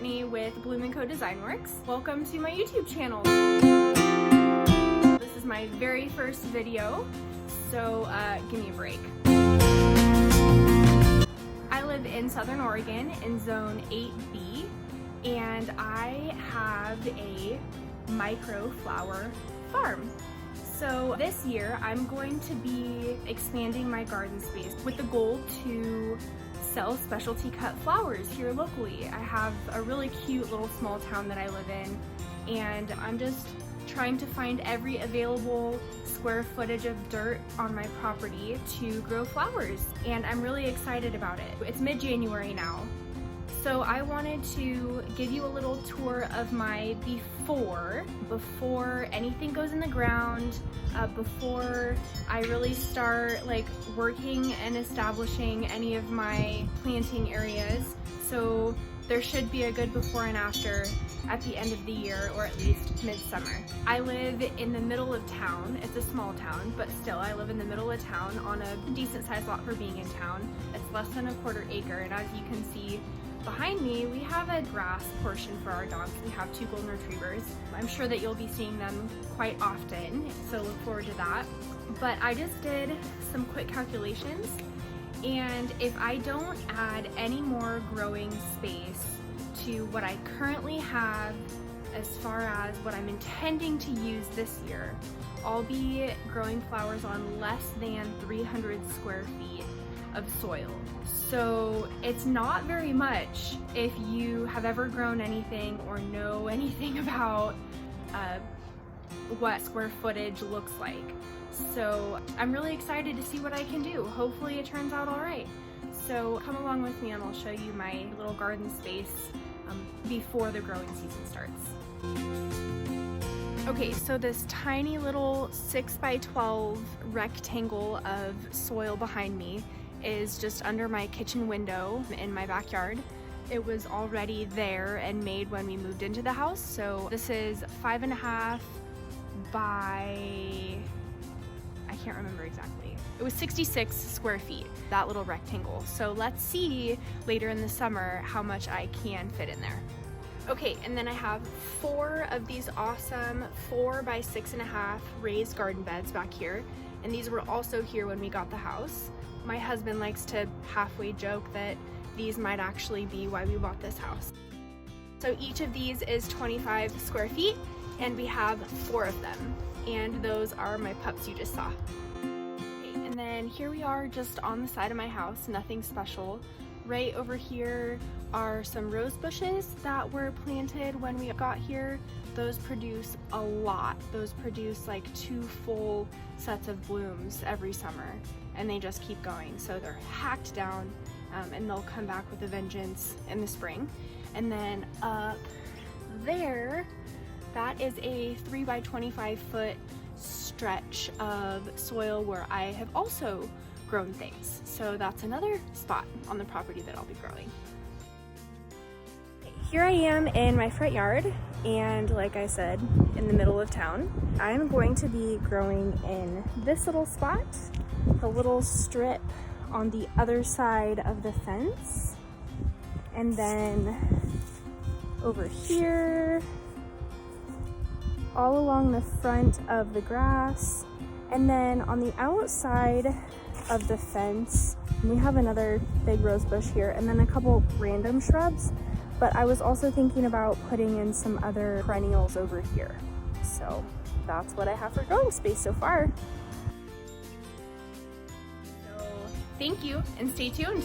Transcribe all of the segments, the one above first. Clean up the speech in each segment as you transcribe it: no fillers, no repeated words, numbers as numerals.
Brittany with Bloom & Co. Design Works. Welcome to my YouTube channel. This is my very first video, so give me a break. I live in Southern Oregon in Zone 8B, and I have a micro flower farm. So this year I'm going to be expanding my garden space with the goal to sell specialty cut flowers here locally. I have a really cute little small town that I live in, and I'm just trying to find every available square footage of dirt on my property to grow flowers, and I'm really excited about it. It's mid-January now, so I wanted to give you a little tour of my before anything goes in the ground, before I really start like working and establishing any of my planting areas. So there should be a good before and after at the end of the year, or at least midsummer. I live in the middle of town. It's a small town, but still I live in the middle of town on a decent sized lot for being in town. It's less than a quarter acre, and as you can see behind me, we have a grass portion for our dogs. We have 2 Golden Retrievers. I'm sure that you'll be seeing them quite often, so look forward to that. But I just did some quick calculations, and if I don't add any more growing space to what I currently have as far as what I'm intending to use this year, I'll be growing flowers on less than 300 square feet of soil. So it's not very much if you have ever grown anything or know anything about what square footage looks like. So I'm really excited to see what I can do. Hopefully it turns out all right. So come along with me and I'll show you my little garden space before the growing season starts. Okay, so this tiny little 6x12 rectangle of soil behind me is just under my kitchen window in my backyard. It was already there and made when we moved into the house. So this is 5.5 by, I can't remember exactly. It was 66 square feet, that little rectangle. So let's see later in the summer how much I can fit in there. Okay, and then I have 4 of these awesome 4 by 6.5 raised garden beds back here. And these were also here when we got the house. My husband likes to halfway joke that these might actually be why we bought this house. So each of these is 25 square feet, and we have 4 of them. And those are my pups you just saw. Okay, and then here we are just on the side of my house, nothing special. Right over here are some rose bushes that were planted when we got here. Those produce a lot. Those produce like 2 full sets of blooms every summer, and they just keep going. So they're hacked down and they'll come back with a vengeance in the spring. And then up there, that is a 3 by 25 foot stretch of soil where I have also grown things. So that's another spot on the property that I'll be growing. Here I am in my front yard, and like I said, in the middle of town. I'm going to be growing in this little spot, the little strip on the other side of the fence, and then over here, all along the front of the grass, and then on the outside of the fence, we have another big rose bush here, and then a couple random shrubs. But I was also thinking about putting in some other perennials over here. So that's what I have for growing space so far. So thank you, and stay tuned.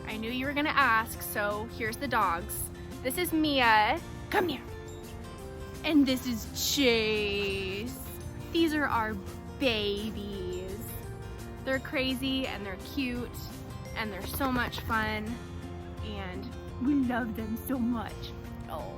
I knew you were gonna ask, so here's the dogs. This is Mia, come here. And this is Chase. These are our babies. They're crazy and they're cute and they're so much fun, and we love them so much. Oh.